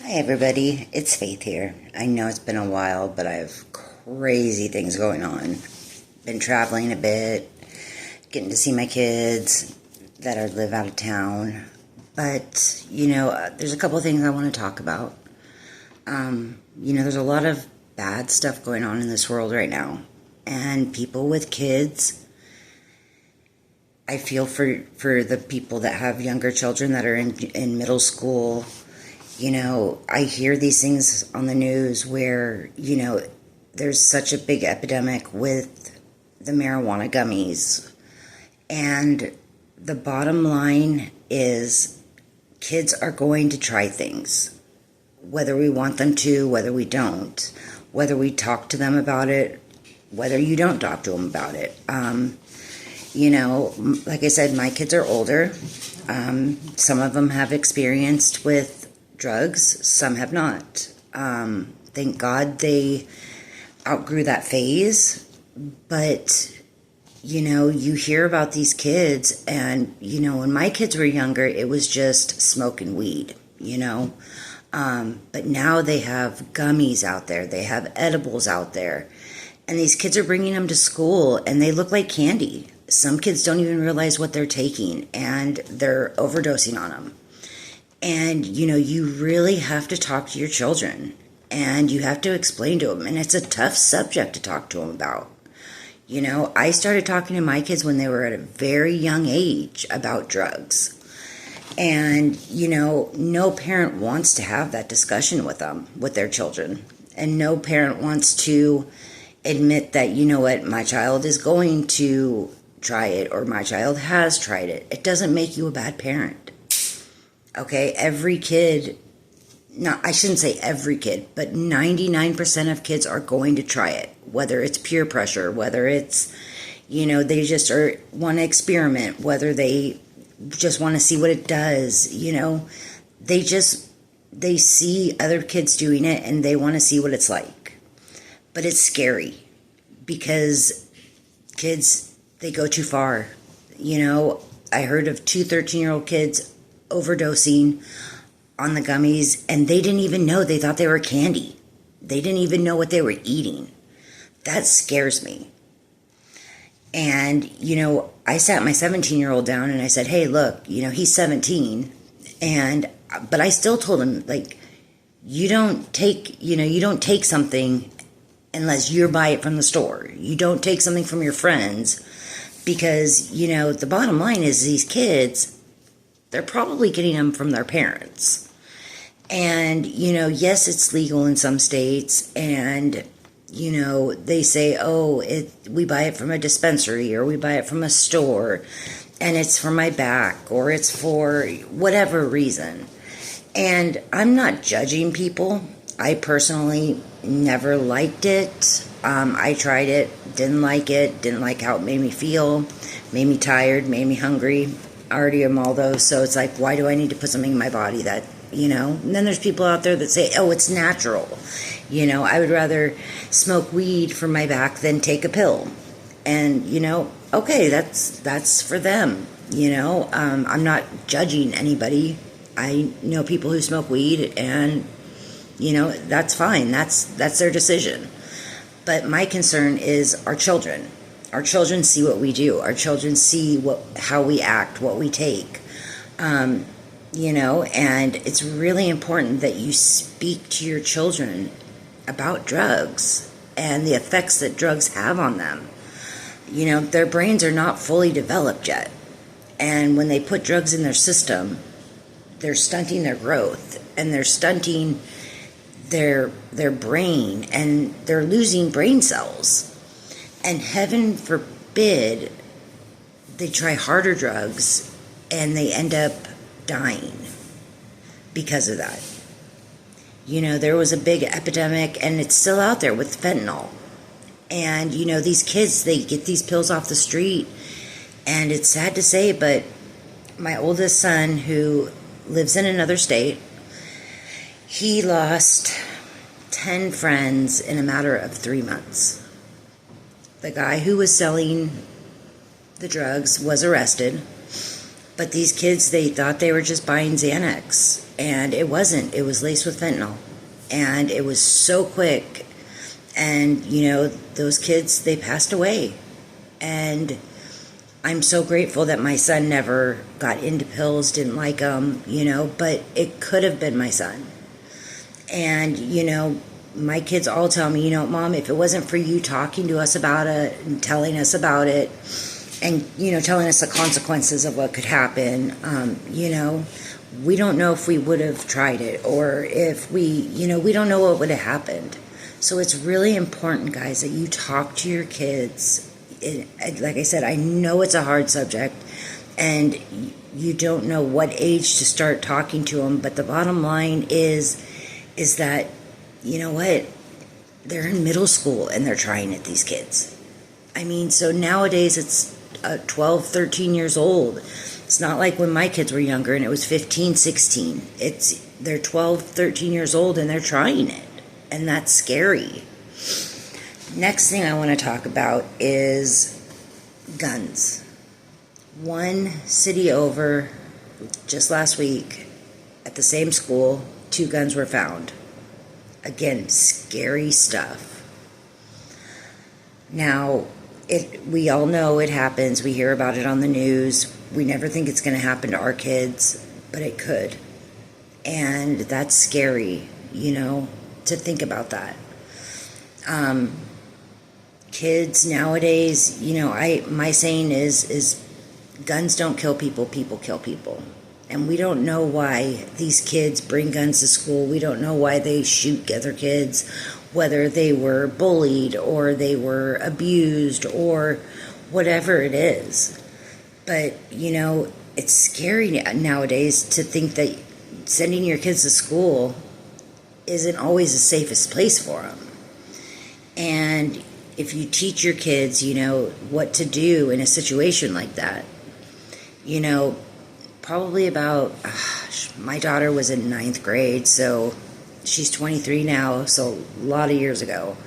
Hi everybody, it's Faith here. I know it's been a while, but I have crazy things going on. Been traveling a bit, getting to see my kids that live out of town. But, there's a couple of things I want to talk about. There's a lot of bad stuff going on in this world right now. And people with kids, I feel for the people that have younger children that are in middle school. I hear these things on the news where, there's such a big epidemic with the marijuana gummies. And the bottom line is kids are going to try things, whether we want them to, whether we don't, whether we talk to them about it, whether you don't talk to them about it. Like I said, my kids are older. Some of them have experienced with drugs, some have not. Thank God they outgrew that phase. But, you hear about these kids, and, when my kids were younger, it was just smoking weed, But now they have gummies out there, they have edibles out there, and these kids are bringing them to school, and they look like candy. Some kids don't even realize what they're taking, and they're overdosing on them. And, you really have to talk to your children, and you have to explain to them. And it's a tough subject to talk to them about. I started talking to my kids when they were at a very young age about drugs. And, no parent wants to have that discussion with them, with their children. And no parent wants to admit that, my child is going to try it, or my child has tried it. It doesn't make you a bad parent. Okay, every kid, I shouldn't say every kid, but 99% of kids are going to try it, whether it's peer pressure, whether it's, they just want to experiment, whether they just want to see what it does, they see other kids doing it and they want to see what it's like. But it's scary because kids, they go too far. I heard of two 13-year-old kids overdosing on the gummies, and they didn't even know. They thought they were candy. They didn't even know what they were eating. That scares me. And, I sat my 17-year-old down and I said, hey, look, he's 17. But I still told him, you don't take something unless you buy it from the store. You don't take something from your friends because, the bottom line is these kids, they're probably getting them from their parents. And, yes, it's legal in some states. And, they say, we buy it from a dispensary or we buy it from a store and it's for my back or it's for whatever reason. And I'm not judging people. I personally never liked it. I tried it, didn't like how it made me feel, made me tired, made me hungry. I already am all those, so it's like, why do I need to put something in my body that, And then there's people out there that say, it's natural. I would rather smoke weed for my back than take a pill. And, okay, that's for them, I'm not judging anybody. I know people who smoke weed and, that's fine. That's their decision. But my concern is our children. Our children see what we do. Our children see how we act, what we take. And it's really important that you speak to your children about drugs and the effects that drugs have on them. Their brains are not fully developed yet. And when they put drugs in their system, they're stunting their growth and they're stunting their brain, and they're losing brain cells. And heaven forbid they try harder drugs and they end up dying because of that. There was a big epidemic, and it's still out there with fentanyl. And, these kids, they get these pills off the street. And it's sad to say, but my oldest son, who lives in another state, he lost 10 friends in a matter of 3 months. The guy who was selling the drugs was arrested. But these kids, they thought they were just buying Xanax, and it wasn't. It was laced with fentanyl, and it was so quick. And, those kids, they passed away. And I'm so grateful that my son never got into pills, didn't like them, but it could have been my son. And, my kids all tell me, Mom, if it wasn't for you talking to us about it and telling us about it and, telling us the consequences of what could happen, we don't know if we would have tried it, or if we don't know what would have happened. So it's really important, guys, that you talk to your kids. Like I said, I know it's a hard subject, and you don't know what age to start talking to them, but the bottom line is that, they're in middle school and they're trying it, these kids. I mean, so nowadays it's 12, 13 years old. It's not like when my kids were younger and it was 15, 16. They're 12, 13 years old and they're trying it. And that's scary. Next thing I want to talk about is guns. One city over, just last week, at the same school, 2 guns were found. Again, scary stuff. Now, we all know it happens. We hear about it on the news. We never think it's going to happen to our kids, but it could. And that's scary, to think about that. Kids nowadays, my saying is guns don't kill people, people kill people. And we don't know why these kids bring guns to school. We don't know why they shoot other kids, whether they were bullied or they were abused or whatever it is. But, it's scary nowadays to think that sending your kids to school isn't always the safest place for them. And if you teach your kids, what to do in a situation like that, probably about, my daughter was in 9th grade, so she's 23 now, so a lot of years ago.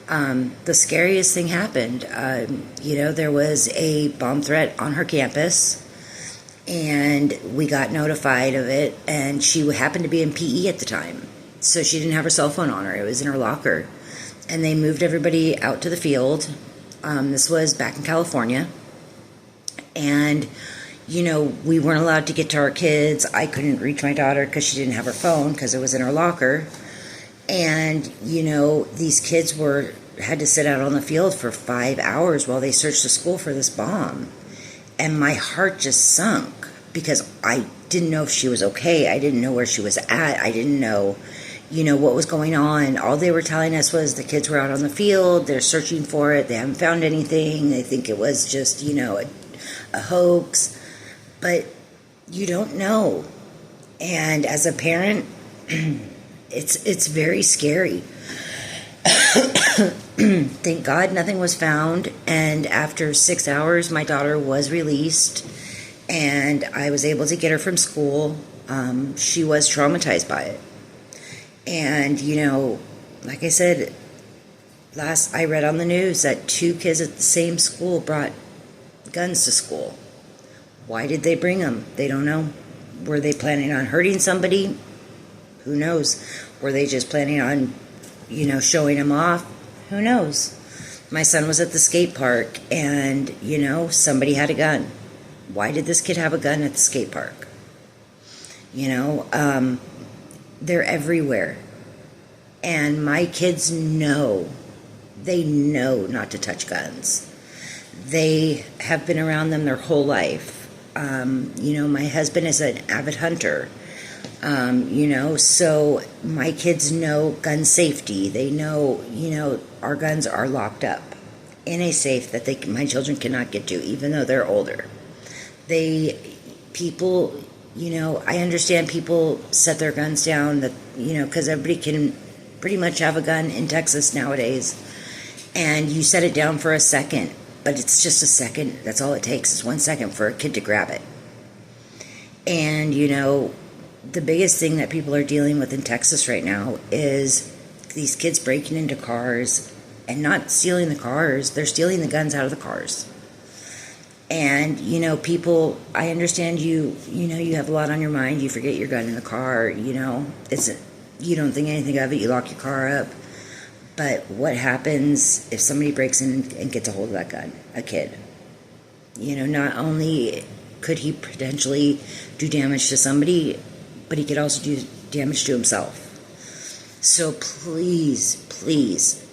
The scariest thing happened. There was a bomb threat on her campus, and we got notified of it, and she happened to be in PE at the time, so she didn't have her cell phone on her. It was in her locker. And they moved everybody out to the field. This was back in California. And, we weren't allowed to get to our kids. I couldn't reach my daughter because she didn't have her phone because it was in her locker. And, these kids had to sit out on the field for 5 hours while they searched the school for this bomb. And my heart just sunk because I didn't know if she was okay. I didn't know where she was at. I didn't know what was going on. All they were telling us was the kids were out on the field, they're searching for it, they haven't found anything, they think it was just, a hoax. But you don't know. And as a parent, it's very scary. Thank God nothing was found, and after 6 hours, my daughter was released, and I was able to get her from school. She was traumatized by it. And, like I said, I read on the news that 2 kids at the same school brought guns to school. Why did they bring them? They don't know. Were they planning on hurting somebody? Who knows? Were they just planning on, showing them off? Who knows? My son was at the skate park and, somebody had a gun. Why did this kid have a gun at the skate park? They're everywhere. And my kids know not to touch guns. They have been around them their whole life. My husband is an avid hunter. So my kids know gun safety. They know, our guns are locked up in a safe that my children cannot get to, even though they're older. I understand people set their guns down because everybody can pretty much have a gun in Texas nowadays. And you set it down for a second, but it's just a second. That's all it takes is 1 second for a kid to grab it. And, the biggest thing that people are dealing with in Texas right now is these kids breaking into cars and not stealing the cars. They're stealing the guns out of the cars. And, people, I understand you have a lot on your mind. You forget your gun in the car, you don't think anything of it. You lock your car up. But what happens if somebody breaks in and gets a hold of that gun? A kid. Not only could he potentially do damage to somebody, but he could also do damage to himself. So please, please,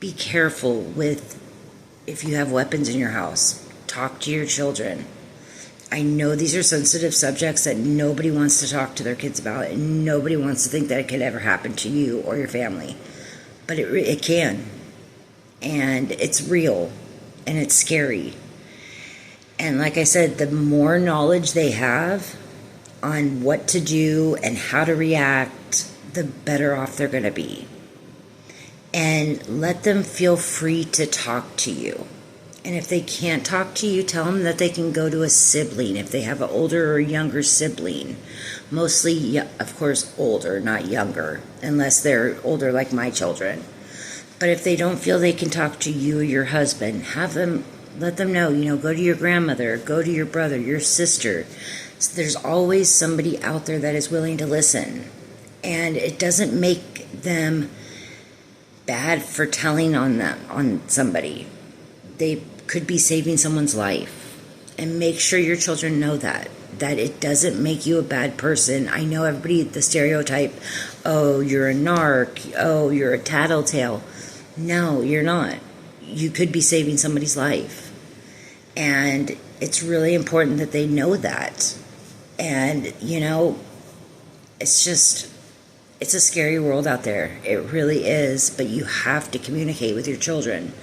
be careful with if you have weapons in your house. Talk to your children. I know these are sensitive subjects that nobody wants to talk to their kids about, and nobody wants to think that it could ever happen to you or your family. But it can. And it's real. And it's scary. And like I said, the more knowledge they have on what to do and how to react, the better off they're going to be. And let them feel free to talk to you. And if they can't talk to you, tell them that they can go to a sibling if they have an older or younger sibling. Mostly, of course, older, not younger, unless they're older like my children. But if they don't feel they can talk to you or your husband, let them know, go to your grandmother, go to your brother, your sister. So there's always somebody out there that is willing to listen. And it doesn't make them bad for telling on somebody. They could be saving someone's life. And make sure your children know that it doesn't make you a bad person. I know everybody, the stereotype, oh, you're a narc, oh, you're a tattletale. No, you're not. You could be saving somebody's life. And it's really important that they know that. And, it's a scary world out there. It really is. But you have to communicate with your children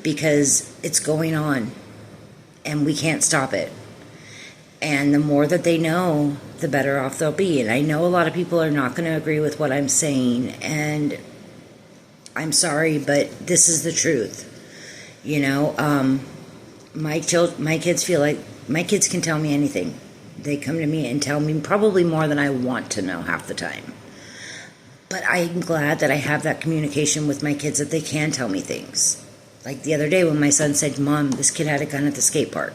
because it's going on and we can't stop it. And the more that they know, the better off they'll be. And I know a lot of people are not going to agree with what I'm saying. And I'm sorry, but this is the truth. My kids feel like my kids can tell me anything. They come to me and tell me probably more than I want to know half the time. But I'm glad that I have that communication with my kids that they can tell me things. Like the other day when my son said, Mom, this kid had a gun at the skate park.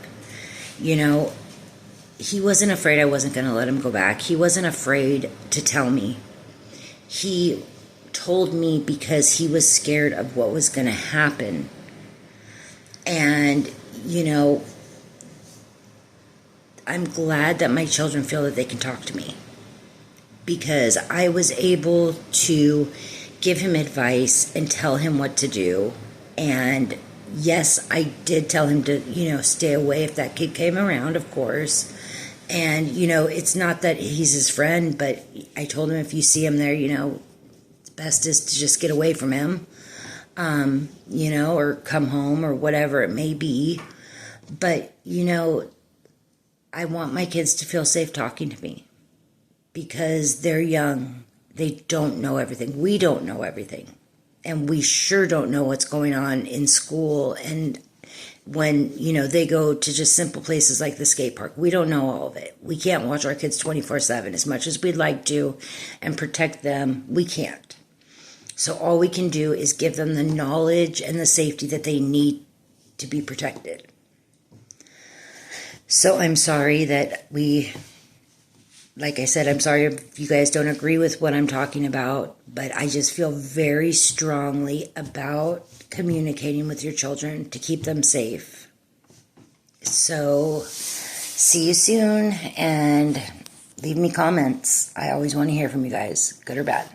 He wasn't afraid I wasn't going to let him go back. He wasn't afraid to tell me. He told me because he was scared of what was going to happen. And, I'm glad that my children feel that they can talk to me because I was able to give him advice and tell him what to do. And yes, I did tell him to, stay away if that kid came around, of course. And, it's not that he's his friend, but I told him if you see him there, it's best is to just get away from him, or come home or whatever it may be. But, I want my kids to feel safe talking to me because they're young. They don't know everything. We don't know everything. And we sure don't know what's going on in school and when, they go to just simple places like the skate park. We don't know all of it. We can't watch our kids 24/7 as much as we'd like to and protect them. We can't. So all we can do is give them the knowledge and the safety that they need to be protected. So I'm sorry that like I said, I'm sorry if you guys don't agree with what I'm talking about, but I just feel very strongly about communicating with your children to keep them safe. So see you soon and leave me comments. I always want to hear from you guys, good or bad.